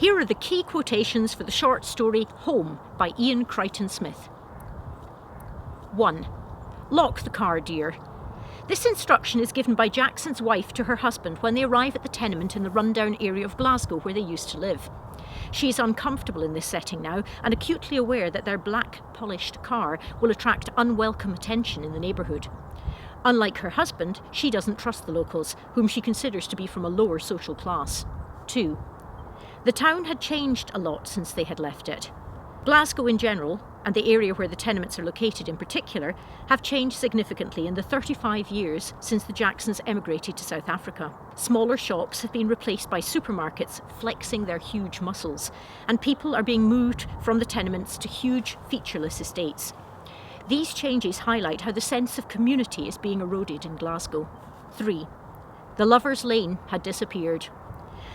Here are the key quotations for the short story Home by Iain Crichton Smith. 1. Lock the car, dear. This instruction is given by Jackson's wife to her husband when they arrive at the tenement in the rundown area of Glasgow where they used to live. She is uncomfortable in this setting now and acutely aware that their black, polished car will attract unwelcome attention in the neighbourhood. Unlike her husband, she doesn't trust the locals, whom she considers to be from a lower social class. 2. The town had changed a lot since they had left it. Glasgow in general, and the area where the tenements are located in particular, have changed significantly in the 35 years since the Jacksons emigrated to South Africa. Smaller shops have been replaced by supermarkets flexing their huge muscles, and people are being moved from the tenements to huge, featureless estates. These changes highlight how the sense of community is being eroded in Glasgow. 3. The Lovers' Lane had disappeared.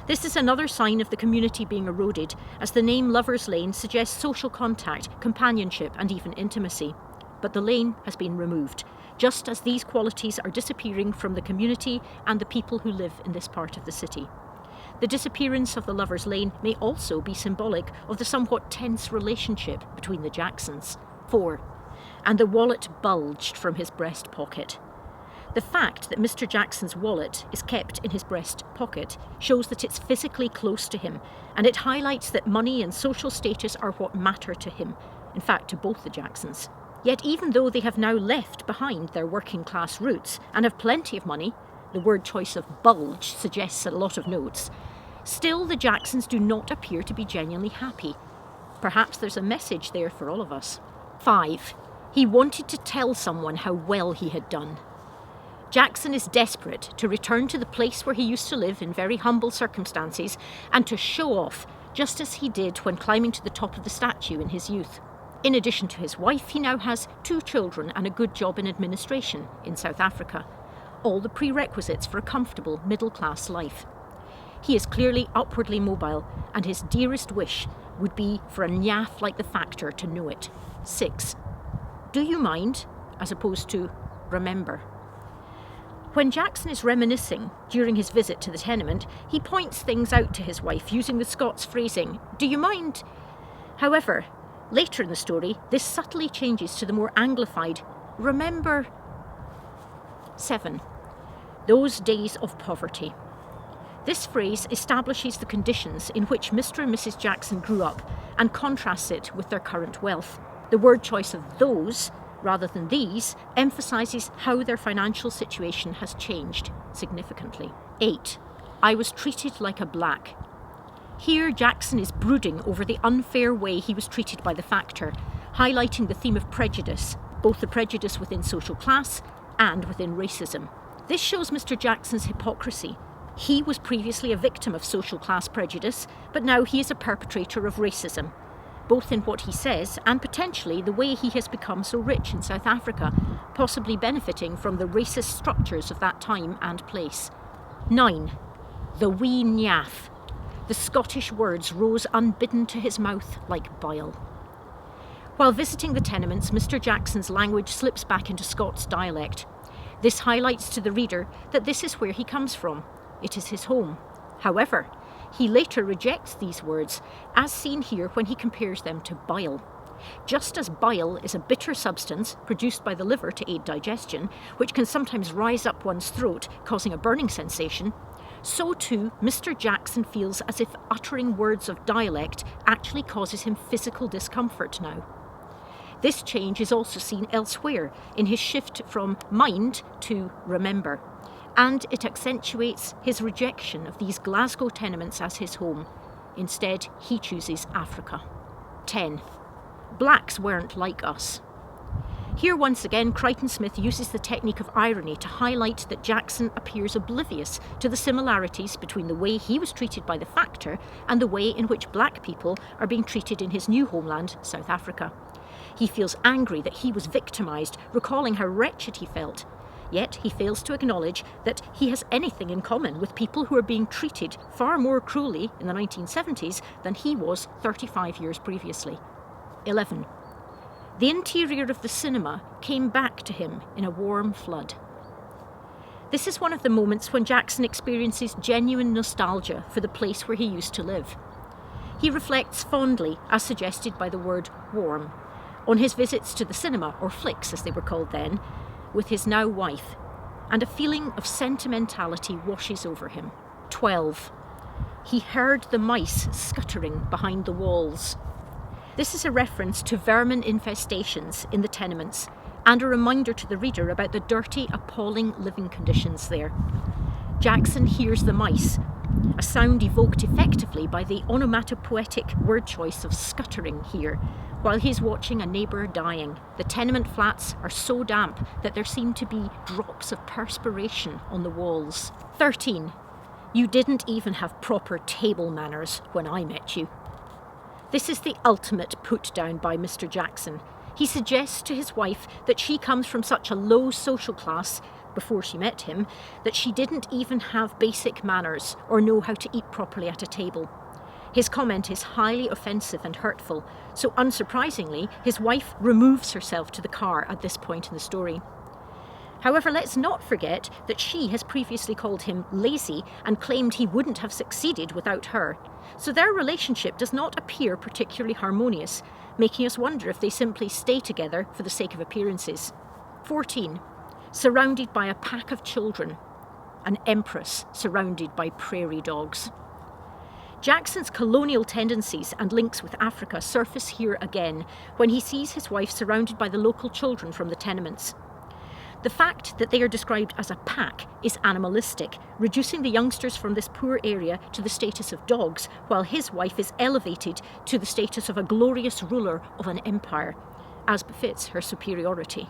This is another sign of the community being eroded, as the name Lovers' Lane suggests social contact, companionship and even intimacy. But the lane has been removed, just as these qualities are disappearing from the community and the people who live in this part of the city. The disappearance of the Lovers' Lane may also be symbolic of the somewhat tense relationship between the Jacksons. 4. And the wallet bulged from his breast pocket. The fact that Mr. Jackson's wallet is kept in his breast pocket shows that it's physically close to him, and it highlights that money and social status are what matter to him, in fact to both the Jacksons. Yet even though they have now left behind their working class roots and have plenty of money, the word choice of bulge suggests a lot of notes, still the Jacksons do not appear to be genuinely happy. Perhaps there's a message there for all of us. 5. He wanted to tell someone how well he had done. Jackson is desperate to return to the place where he used to live in very humble circumstances and to show off, just as he did when climbing to the top of the statue in his youth. In addition to his wife, he now has 2 children and a good job in administration in South Africa, all the prerequisites for a comfortable middle-class life. He is clearly upwardly mobile, and his dearest wish would be for a nyaff like the Factor to know it. 6. Do you mind, as opposed to remember. When Jackson is reminiscing during his visit to the tenement, he points things out to his wife using the Scots phrasing, "Do you mind?" However, later in the story, this subtly changes to the more anglified, "Remember." 7. Those days of poverty. This phrase establishes the conditions in which Mr. and Mrs. Jackson grew up and contrasts it with their current wealth. The word choice of those rather than these, emphasises how their financial situation has changed significantly. 8. I was treated like a black. Here Jackson is brooding over the unfair way he was treated by the Factor, highlighting the theme of prejudice, both the prejudice within social class and within racism. This shows Mr. Jackson's hypocrisy. He was previously a victim of social class prejudice, but now he is a perpetrator of racism, both in what he says and potentially the way he has become so rich in South Africa, possibly benefiting from the racist structures of that time and place. 9. The wee nyaff. The Scottish words rose unbidden to his mouth like bile. While visiting the tenements, Mr. Jackson's language slips back into Scots dialect. This highlights to the reader that this is where he comes from. It is his home. However, he later rejects these words, as seen here when he compares them to bile. Just as bile is a bitter substance produced by the liver to aid digestion, which can sometimes rise up one's throat, causing a burning sensation, so too Mr. Jackson feels as if uttering words of dialect actually causes him physical discomfort now. This change is also seen elsewhere in his shift from mind to remember, and it accentuates his rejection of these Glasgow tenements as his home. Instead, he chooses Africa. 10. Blacks weren't like us. Here once again, Crichton Smith uses the technique of irony to highlight that Jackson appears oblivious to the similarities between the way he was treated by the Factor and the way in which black people are being treated in his new homeland, South Africa. He feels angry that he was victimised, recalling how wretched he felt. Yet he fails to acknowledge that he has anything in common with people who are being treated far more cruelly in the 1970s than he was 35 years previously. 11. The interior of the cinema came back to him in a warm flood. This is one of the moments when Jackson experiences genuine nostalgia for the place where he used to live. he reflects fondly, as suggested by the word warm, on his visits to the cinema, or flicks as they were called then, with his now wife, and a feeling of sentimentality washes over him. 12. He heard the mice scuttering behind the walls. This is a reference to vermin infestations in the tenements, and a reminder to the reader about the dirty, appalling living conditions there. Jackson hears the mice, a sound evoked effectively by the onomatopoetic word choice of scuttering here, while he's watching a neighbour dying. The tenement flats are so damp that there seem to be drops of perspiration on the walls. 13. You didn't even have proper table manners when I met you. This is the ultimate put down by Mr. Jackson. He suggests to his wife that she comes from such a low social class before she met him that she didn't even have basic manners or know how to eat properly at a table. His comment is highly offensive and hurtful, so unsurprisingly, his wife removes herself to the car at this point in the story. However, let's not forget that she has previously called him lazy and claimed he wouldn't have succeeded without her, so their relationship does not appear particularly harmonious, making us wonder if they simply stay together for the sake of appearances. 14. Surrounded by a pack of children. An empress surrounded by prairie dogs. Jackson's colonial tendencies and links with Africa surface here again when he sees his wife surrounded by the local children from the tenements. The fact that they are described as a pack is animalistic, reducing the youngsters from this poor area to the status of dogs, while his wife is elevated to the status of a glorious ruler of an empire, as befits her superiority.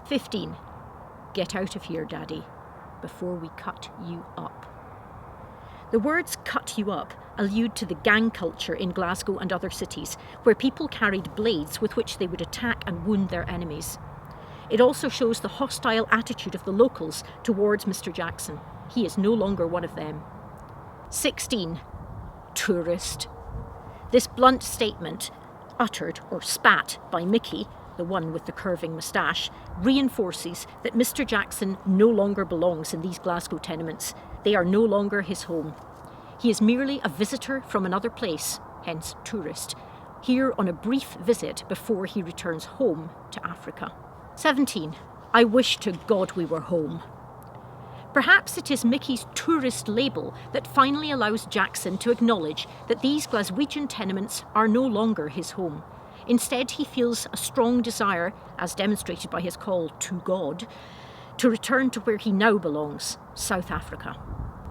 15. Get out of here, Daddy, before we cut you up. The words cut you up allude to the gang culture in Glasgow and other cities, where people carried blades with which they would attack and wound their enemies. It also shows the hostile attitude of the locals towards Mr. Jackson. He is no longer one of them. 16. Tourist. This blunt statement, uttered or spat by Mickey, the one with the curving moustache, reinforces that Mr. Jackson no longer belongs in these Glasgow tenements. They are no longer his home. He is merely a visitor from another place, hence tourist, here on a brief visit before he returns home to Africa. 17. I wish to God we were home. Perhaps it is Mickey's tourist label that finally allows Jackson to acknowledge that these Glaswegian tenements are no longer his home. Instead, he feels a strong desire, as demonstrated by his call to God, to return to where he now belongs, South Africa.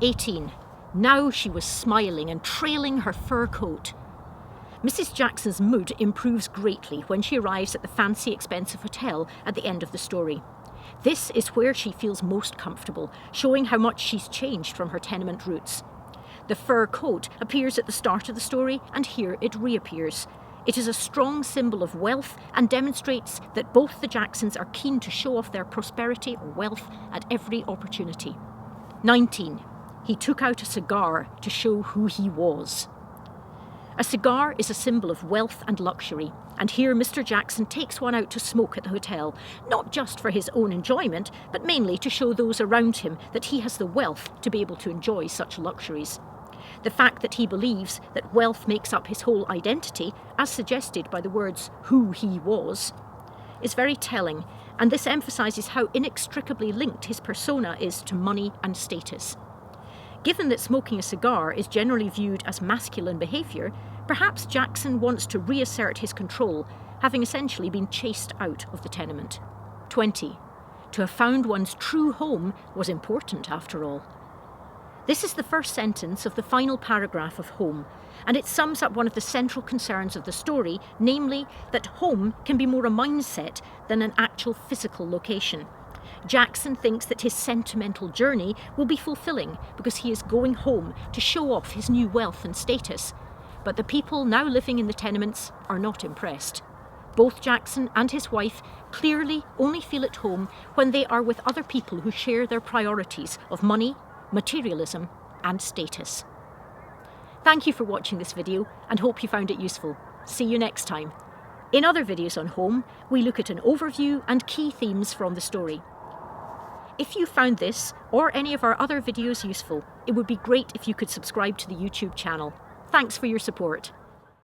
18. Now she was smiling and trailing her fur coat. Mrs. Jackson's mood improves greatly when she arrives at the fancy, expensive hotel at the end of the story. This is where she feels most comfortable, showing how much she's changed from her tenement roots. The fur coat appears at the start of the story, and here it reappears. It is a strong symbol of wealth and demonstrates that both the Jacksons are keen to show off their prosperity or wealth at every opportunity. 19. He took out a cigar to show who he was. A cigar is a symbol of wealth and luxury, and here Mr. Jackson takes one out to smoke at the hotel, not just for his own enjoyment, but mainly to show those around him that he has the wealth to be able to enjoy such luxuries. The fact that he believes that wealth makes up his whole identity, as suggested by the words who he was, is very telling, and this emphasises how inextricably linked his persona is to money and status. Given that smoking a cigar is generally viewed as masculine behaviour, perhaps Jackson wants to reassert his control, having essentially been chased out of the tenement. 20. To have found one's true home was important after all. This is the first sentence of the final paragraph of Home, and it sums up one of the central concerns of the story, namely that home can be more a mindset than an actual physical location. Jackson thinks that his sentimental journey will be fulfilling because he is going home to show off his new wealth and status. But the people now living in the tenements are not impressed. Both Jackson and his wife clearly only feel at home when they are with other people who share their priorities of money, materialism and status. Thank you for watching this video and hope you found it useful. See you next time. In other videos on Home, we look at an overview and key themes from the story. If you found this or any of our other videos useful, it would be great if you could subscribe to the YouTube channel. Thanks for your support.